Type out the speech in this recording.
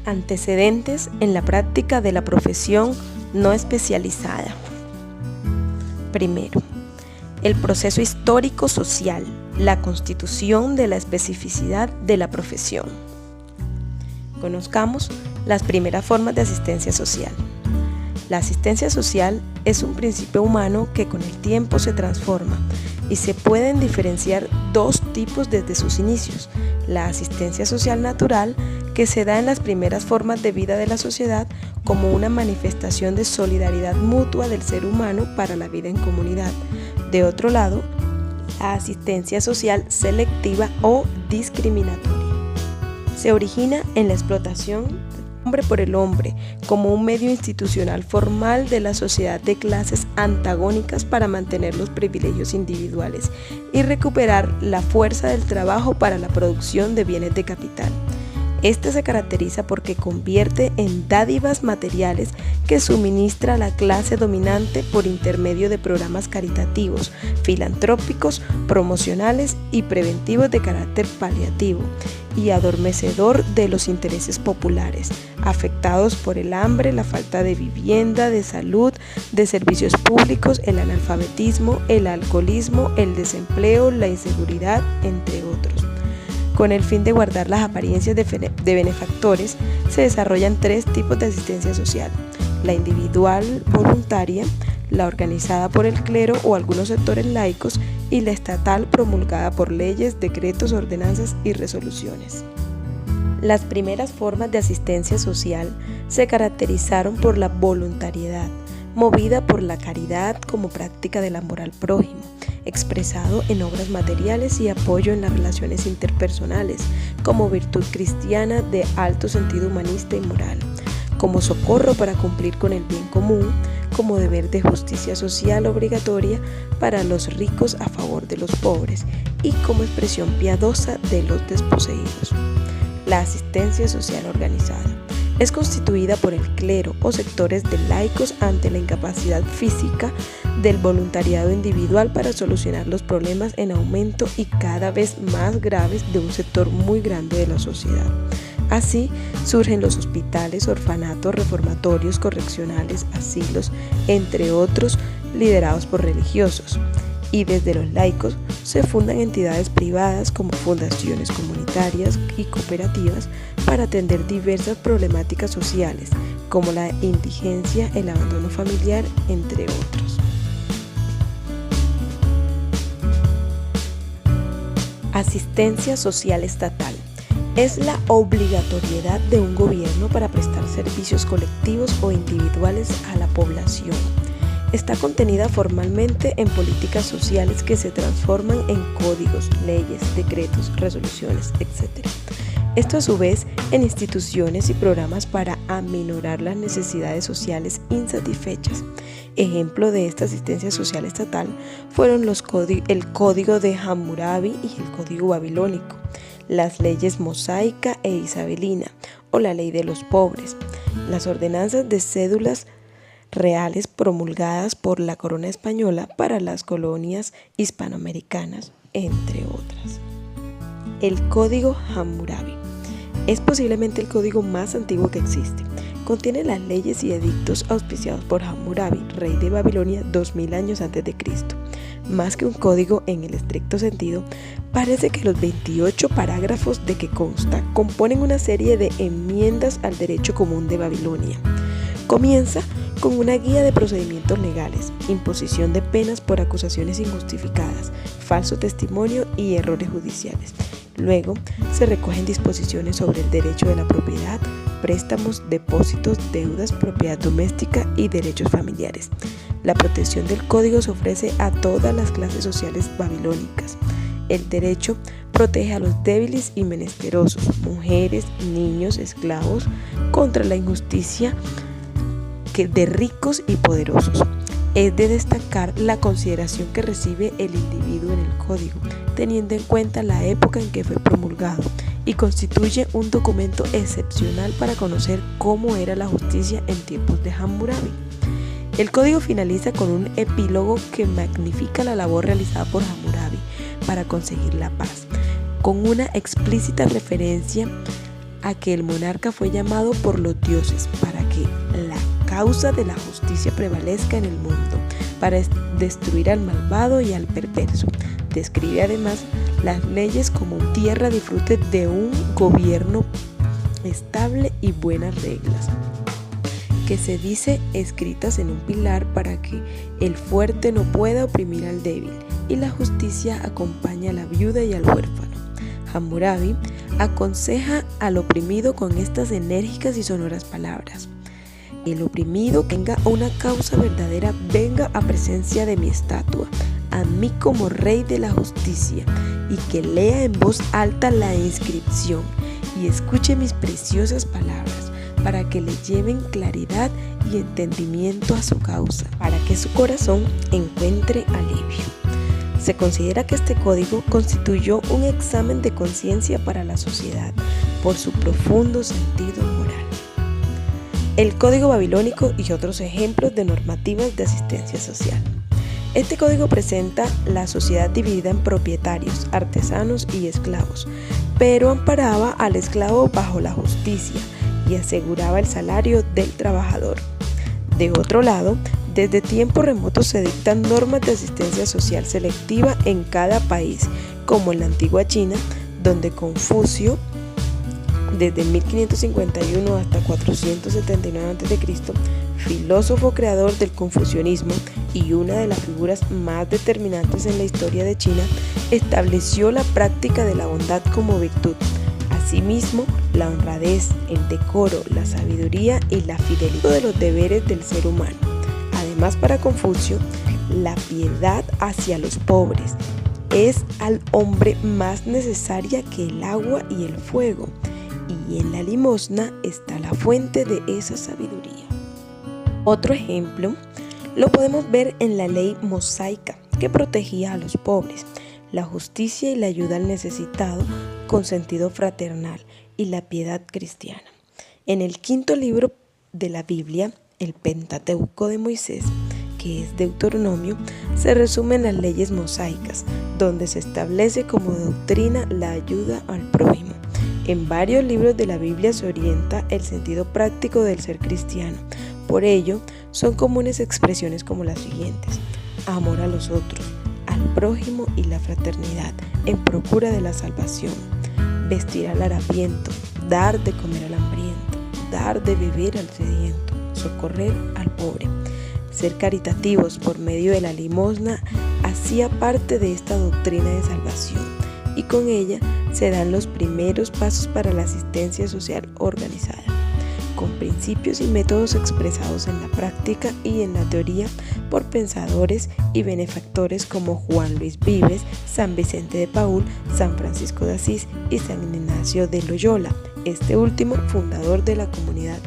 Antecedentes en la práctica de la profesión no especializada. Primero, el proceso histórico-social, la constitución de la especificidad de la profesión. Conozcamos las primeras formas de asistencia social. La asistencia social es un principio humano que con el tiempo se transforma y se pueden diferenciar dos tipos desde sus inicios: la asistencia social natural, que se da en las primeras formas de vida de la sociedad como una manifestación de solidaridad mutua del ser humano para la vida en comunidad. De otro lado, la asistencia social selectiva o discriminatoria se origina en la explotación del hombre por el hombre como un medio institucional formal de la sociedad de clases antagónicas para mantener los privilegios individuales y recuperar la fuerza del trabajo para la producción de bienes de capital. Este se caracteriza porque convierte en dádivas materiales que suministra la clase dominante por intermedio de programas caritativos, filantrópicos, promocionales y preventivos de carácter paliativo y adormecedor de los intereses populares, afectados por el hambre, la falta de vivienda, de salud, de servicios públicos, el analfabetismo, el alcoholismo, el desempleo, la inseguridad, entre otros. Con el fin de guardar las apariencias de benefactores, se desarrollan tres tipos de asistencia social: la individual voluntaria, la organizada por el clero o algunos sectores laicos, y la estatal promulgada por leyes, decretos, ordenanzas y resoluciones. Las primeras formas de asistencia social se caracterizaron por la voluntariedad, movida por la caridad como práctica del amor al prójimo, expresado en obras materiales y apoyo en las relaciones interpersonales, como virtud cristiana de alto sentido humanista y moral, como socorro para cumplir con el bien común, como deber de justicia social obligatoria para los ricos a favor de los pobres y como expresión piadosa de los desposeídos. La asistencia social organizada es constituida por el clero o sectores de laicos ante la incapacidad física del voluntariado individual para solucionar los problemas en aumento y cada vez más graves de un sector muy grande de la sociedad. Así surgen los hospitales, orfanatos, reformatorios, correccionales, asilos, entre otros, liderados por religiosos. Y desde los laicos se fundan entidades privadas como fundaciones comunitarias y cooperativas para atender diversas problemáticas sociales, como la indigencia, el abandono familiar, entre otros. Asistencia social estatal. Es la obligatoriedad de un gobierno para prestar servicios colectivos o individuales a la población. Está contenida formalmente en políticas sociales que se transforman en códigos, leyes, decretos, resoluciones, etc. Esto a su vez en instituciones y programas para aminorar las necesidades sociales insatisfechas. Ejemplo de esta asistencia social estatal fueron el Código de Hammurabi y el Código Babilónico, las leyes mosaica e isabelina o la ley de los pobres, las ordenanzas de cédulas reales promulgadas por la corona española para las colonias hispanoamericanas, entre otras. El Código Hammurabi es posiblemente el código más antiguo que existe. Contiene las leyes y edictos auspiciados por Hammurabi, rey de Babilonia 2000 años antes de Cristo. Más que un código en el estricto sentido, parece que los 28 parágrafos de que consta componen una serie de enmiendas al derecho común de Babilonia. Comienza con una guía de procedimientos legales, imposición de penas por acusaciones injustificadas, falso testimonio y errores judiciales. Luego se recogen disposiciones sobre el derecho de la propiedad, préstamos, depósitos, deudas, propiedad doméstica y derechos familiares. La protección del código se ofrece a todas las clases sociales babilónicas. El derecho protege a los débiles y menesterosos, mujeres, niños, esclavos, contra la injusticia de ricos y poderosos. Es de destacar la consideración que recibe el individuo en el código, teniendo en cuenta la época en que fue promulgado, y constituye un documento excepcional para conocer cómo era la justicia en tiempos de Hammurabi. El código finaliza con un epílogo que magnifica la labor realizada por Hammurabi para conseguir la paz, con una explícita referencia a que el monarca fue llamado por los dioses para que la causa de la justicia prevalezca en el mundo, para destruir al malvado y al perverso. Describe además las leyes como tierra disfrute de un gobierno estable y buenas reglas, que se dice escritas en un pilar para que el fuerte no pueda oprimir al débil, y la justicia acompaña a la viuda y al huérfano. Hammurabi aconseja al oprimido con estas enérgicas y sonoras palabras: el oprimido que tenga una causa verdadera venga a presencia de mi estatua, a mí como rey de la justicia, y que lea en voz alta la inscripción y escuche mis preciosas palabras, para que le lleven claridad y entendimiento a su causa, para que su corazón encuentre alivio. Se considera que este código constituyó un examen de conciencia para la sociedad por su profundo sentido moral. El Código Babilónico y otros ejemplos de normativas de asistencia social. Este código presenta la sociedad dividida en propietarios, artesanos y esclavos, pero amparaba al esclavo bajo la justicia y aseguraba el salario del trabajador. De otro lado, desde tiempos remotos se dictan normas de asistencia social selectiva en cada país, como en la antigua China, donde Confucio, desde 1551 hasta 479 a.C., filósofo creador del confucianismo y una de las figuras más determinantes en la historia de China, estableció la práctica de la bondad como virtud. Asimismo, la honradez, el decoro, la sabiduría y la fidelidad de los deberes del ser humano. Además, para Confucio, la piedad hacia los pobres es al hombre más necesaria que el agua y el fuego, y en la limosna está la fuente de esa sabiduría. Otro ejemplo lo podemos ver en la ley mosaica, que protegía a los pobres, la justicia y la ayuda al necesitado con sentido fraternal, y la piedad cristiana. En el quinto libro de la Biblia, el Pentateuco de Moisés, que es Deuteronomio, se resumen las leyes mosaicas, donde se establece como doctrina la ayuda al prójimo. En varios libros de la Biblia se orienta el sentido práctico del ser cristiano. Por ello, son comunes expresiones como las siguientes: amor a los otros, al prójimo y la fraternidad, en procura de la salvación, vestir al harapiento, dar de comer al hambriento, dar de beber al sediento, socorrer al pobre. Ser caritativos por medio de la limosna hacía parte de esta doctrina de salvación, y con ella se dan los primeros pasos para la asistencia social organizada, con principios y métodos expresados en la práctica y en la teoría por pensadores y benefactores como Juan Luis Vives, San Vicente de Paúl, San Francisco de Asís y San Ignacio de Loyola, este último fundador de la comunidad